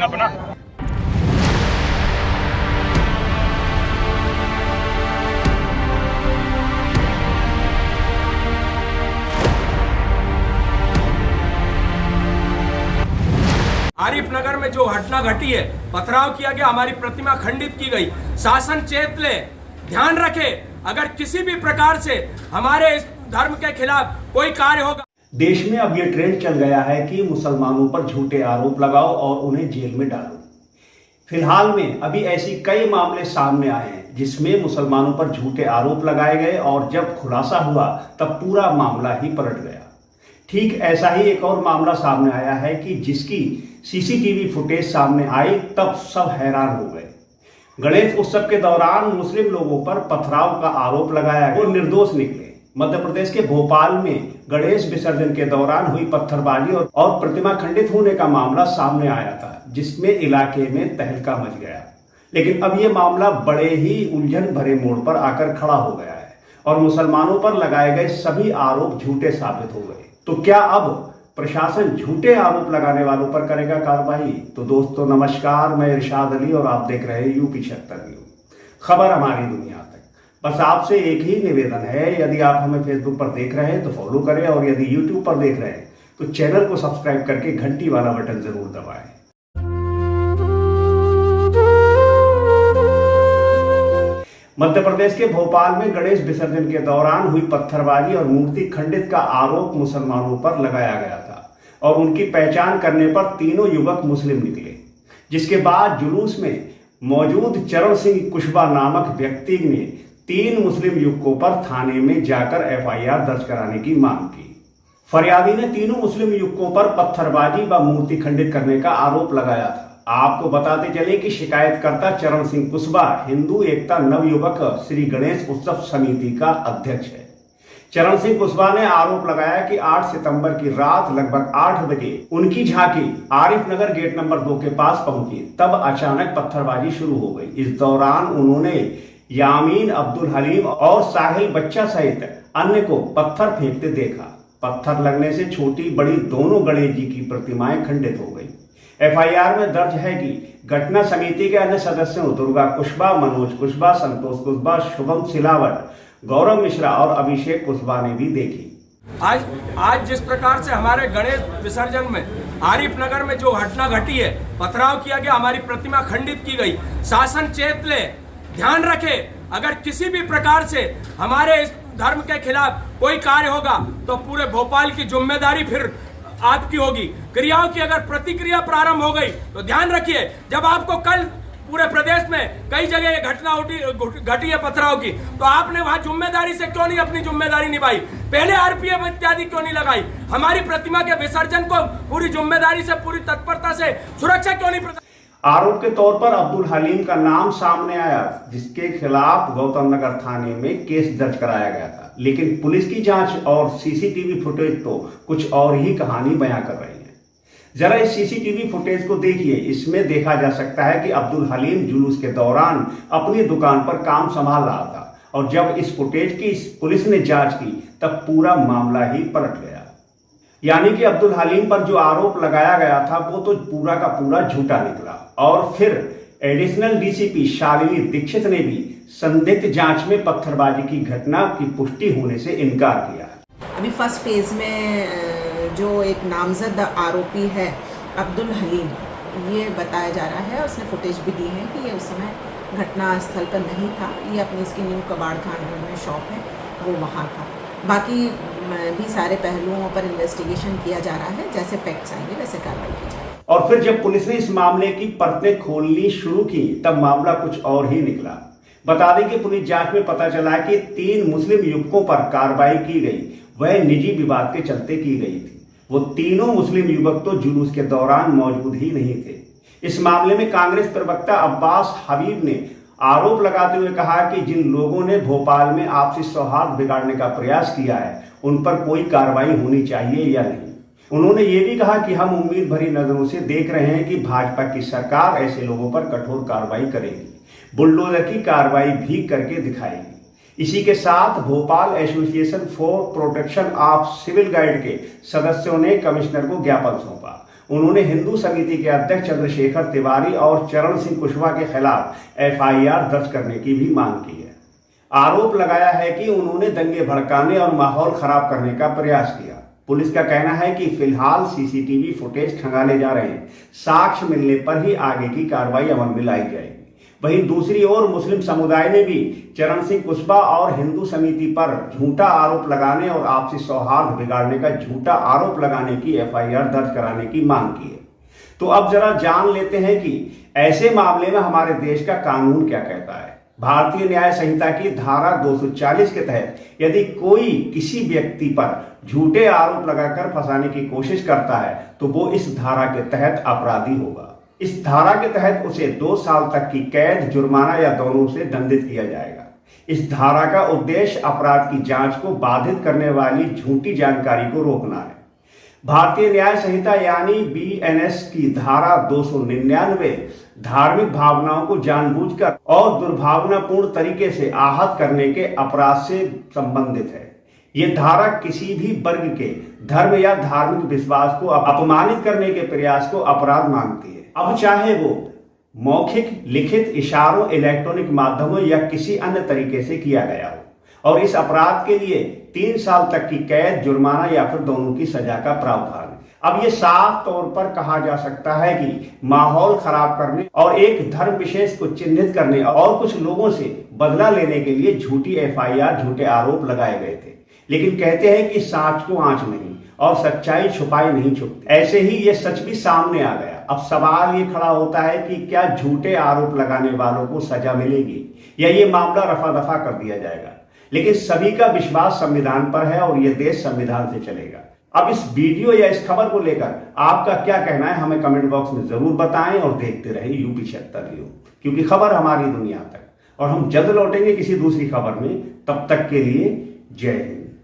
अपना। आरिफ नगर में जो घटना घटी है, पथराव किया गया, हमारी प्रतिमा खंडित की गई, शासन चेत ले, ध्यान रखे, अगर किसी भी प्रकार से हमारे इस धर्म के खिलाफ कोई कार्य होगा। देश में अब यह ट्रेंड चल गया है कि मुसलमानों पर झूठे आरोप लगाओ और उन्हें जेल में डालो। फिलहाल में अभी ऐसी कई मामले सामने आए हैं जिसमें मुसलमानों पर झूठे आरोप लगाए गए और जब खुलासा हुआ तब पूरा मामला ही पलट गया। ठीक ऐसा ही एक और मामला सामने आया है कि जिसकी सीसीटीवी फुटेज सामने आई तब सब हैरान हो गए। गणेश उत्सव के दौरान मुस्लिम लोगों पर पथराव का आरोप लगाया, वो निर्दोष निकले। मध्य प्रदेश के भोपाल में गणेश विसर्जन के दौरान हुई पत्थरबाजी और प्रतिमा खंडित होने का मामला सामने आया था, जिसमें इलाके में तहलका मच गया। लेकिन अब यह मामला बड़े ही उलझन भरे मोड़ पर आकर खड़ा हो गया है और मुसलमानों पर लगाए गए सभी आरोप झूठे साबित हो गए। तो क्या अब प्रशासन झूठे आरोप लगाने वालों पर करेगा कार्रवाई? तो दोस्तों नमस्कार, मैं इरशाद अली और आप देख रहे हैं यूपी 76 न्यूज, खबर हमारी दुनिया तक। बस आपसे एक ही निवेदन है, यदि आप हमें फेसबुक पर देख रहे हैं तो फॉलो करें और यदि यूट्यूब पर देख रहे हैं तो चैनल को सब्सक्राइब करके घंटी वाला बटन जरूर दबाएं। मध्य प्रदेश के भोपाल में गणेश विसर्जन के दौरान हुई पत्थरबाजी और मूर्ति खंडित का आरोप मुसलमानों पर लगाया गया था और उनकी पहचान करने पर तीनों युवक मुस्लिम निकले, जिसके बाद जुलूस में मौजूद चरण सिंह कुशबा नामक व्यक्ति ने 3 मुस्लिम युवकों पर थाने में जाकर एफआईआर दर्ज कराने की मांग की। फरियादी ने तीनों मुस्लिम युवकों पर पत्थरबाजी व मूर्ति खंडित करने का आरोप लगाया था। आपको बताते चले कि शिकायतकर्ता चरण सिंह कुशबा हिंदू एकता नवयुवक श्री गणेश उत्सव समिति का अध्यक्ष है। चरण सिंह कुशबा ने आरोप लगाया कि 8 सितंबर की रात लगभग 8 बजे उनकी झांकी आरिफ नगर गेट नंबर 2 के पास पहुंची, तब अचानक पत्थरबाजी शुरू हो गई। इस दौरान उन्होंने यामीन, अब्दुल हलीम और साहिल बच्चा सहित अन्य को पत्थर फेंकते देखा। पत्थर लगने से छोटी बड़ी दोनों गणेश जी की प्रतिमाएं खंडित हो गई। एफआईआर में दर्ज है कि घटना समिति के अन्य सदस्यों दुर्गा कुशबा, मनोज कुशबा, संतोष कुशबा, शुभम सिलावट, गौरव मिश्रा और अभिषेक कुशबा ने भी देखी। आज जिस प्रकार से हमारे गणेश विसर्जन में आरिफ नगर में जो घटना घटी है, पथराव किया गया, हमारी प्रतिमा खंडित की गई, शासन चेत ले, ध्यान रखे, अगर किसी भी प्रकार से हमारे इस धर्म के खिलाफ कोई कार्य होगा तो पूरे भोपाल की जिम्मेदारी फिर आपकी होगी। क्रियाओं की अगर प्रतिक्रिया प्रारंभ हो गई तो ध्यान रखिए, जब आपको कल पूरे प्रदेश में कई जगह ये घटना घटी है पथराव की, तो आपने वहां जिम्मेदारी से क्यों नहीं अपनी जिम्मेदारी निभाई? पहले आरपीएफ इत्यादि क्यों नहीं लगाई? हमारी प्रतिमा के विसर्जन को पूरी जिम्मेदारी से, पूरी तत्परता से सुरक्षा क्यों नहीं प्रदान? आरोप के तौर पर अब्दुल हलीम का नाम सामने आया, जिसके खिलाफ गौतम नगर थाने में केस दर्ज कराया गया था। लेकिन पुलिस की जांच और सीसीटीवी फुटेज तो कुछ और ही कहानी बयां कर रही है। जरा इस सीसीटीवी फुटेज को देखिए। इसमें देखा जा सकता है कि अब्दुल हलीम जुलूस के दौरान अपनी दुकान पर काम संभाल रहा था और जब इस फुटेज की पुलिस ने जांच की तब पूरा मामला ही पलट गया। यानी कि अब्दुल हलीम पर जो आरोप लगाया गया था वो तो पूरा का पूरा झूठा निकला। और फिर एडिशनल डीसीपी शालिनी दीक्षित ने भी संदिग्ध जांच में पत्थरबाजी की घटना की पुष्टि होने से इनकार किया। अभी फर्स्ट फेज में जो एक नामजद आरोपी है अब्दुल हलीम, ये बताया जा रहा है, उसने फुटेज भी दी है कि ये उस समय घटना स्थल पर नहीं था, ये अपनी इसकी न्यू कबाड़ खान में शॉप है, वो वहाँ था। बाकी भी सारे पहलुओं पर इन्वेस्टिगेशन किया जा रहा है, जैसे फैक्ट्स आएंगे वैसे कार्रवाई की जाएगी। और फिर जब पुलिस ने इस मामले की परतें खोलनी शुरू की तब मामला कुछ और ही निकला। बता दें कि पुलिस जांच में पता चला कि 3 मुस्लिम युवकों पर कार्रवाई की गई, वह निजी विवाद के चलते की गई थी। वो तीनों मुस्लिम युवक तो जुलूस के दौरान मौजूद ही नहीं थे। इस मामले में कांग्रेस प्रवक्ता अब्बास हबीब ने आरोप लगाते हुए कहा कि जिन लोगों ने भोपाल में आपसी सौहार्द बिगाड़ने का प्रयास किया है उन पर कोई कार्रवाई होनी चाहिए या नहीं। उन्होंने ये भी कहा कि हम उम्मीद भरी नजरों से देख रहे हैं कि भाजपा की सरकार ऐसे लोगों पर कठोर कार्रवाई करेगी, बुलडोजर की कार्रवाई भी करके दिखाएगी। इसी के साथ Bhopal association for protection of civil guide के सदस्यों ने कमिश्नर को ज्ञापन सौंपा। उन्होंने हिंदू समिति के अध्यक्ष चंद्रशेखर तिवारी और चरण सिंह कुशवाहा के खिलाफ FIR दर्ज करने की भी मांग की है। आरोप लगाया है कि उन्होंने दंगे भड़काने और माहौल खराब करने का प्रयास किया। पुलिस का कहना है कि फिलहाल CCTV फुटेज खंगाले जा रहे हैं, साक्ष्य मिलने पर ही आगे की कार्रवाई अमल में लाई जाएगी। वहीं दूसरी ओर मुस्लिम समुदाय ने भी चरण सिंह कुशवाहा और हिंदू समिति पर झूठा आरोप लगाने और आपसी सौहार्द बिगाड़ने का झूठा आरोप लगाने की FIR दर्ज कराने की मांग की है। तो अब जरा जान लेते हैं कि ऐसे मामले में हमारे देश का कानून क्या कहता है। भारतीय न्याय संहिता की धारा 240 के तहत यदि कोई किसी व्यक्ति पर झूठे आरोप लगाकर फंसाने की कोशिश करता है तो वो इस धारा के तहत अपराधी होगा। इस धारा के तहत उसे 2 साल तक की कैद, जुर्माना या दोनों से दंडित किया जाएगा। इस धारा का उद्देश्य अपराध की जांच को बाधित करने वाली झूठी जानकारी को रोकना है। भारतीय न्याय संहिता यानी BNS की धारा 299 धार्मिक भावनाओं को जानबूझकर और दुर्भावनापूर्ण तरीके से आहत करने के अपराध से संबंधित है। ये धारा किसी भी वर्ग के धर्म या धार्मिक विश्वास को अपमानित करने के प्रयास को अपराध मानती है। अब चाहे वो मौखिक, लिखित, इशारों, इलेक्ट्रॉनिक माध्यमों या किसी अन्य तरीके से किया गया हो, और इस अपराध के लिए 3 साल तक की कैद, जुर्माना या फिर दोनों की सजा का प्रावधान है। अब ये साफ तौर पर कहा जा सकता है कि माहौल खराब करने और एक धर्म विशेष को चिन्हित करने और कुछ लोगों से बदला लेने के लिए झूठी FIR, झूठे आरोप लगाए गए थे। लेकिन कहते हैं कि सांच को आंच नहीं और सच्चाई छुपाई नहीं छुपती। ऐसे ही ये सच भी सामने आ गया। अब सवाल ये खड़ा होता है कि क्या झूठे आरोप लगाने वालों को सजा मिलेगी या ये मामला रफा दफा कर दिया जाएगा। लेकिन सभी का विश्वास संविधान पर है और ये देश संविधान से चलेगा। अब इस वीडियो या इस खबर को लेकर आपका क्या कहना है, हमें कमेंट बॉक्स में जरूर बताएं और देखते रहिए UP 76 न्यूज़, क्योंकि खबर हमारी दुनिया तक। और हम जल्द लौटेंगे किसी दूसरी खबर में। तब तक के लिए जय हिंद।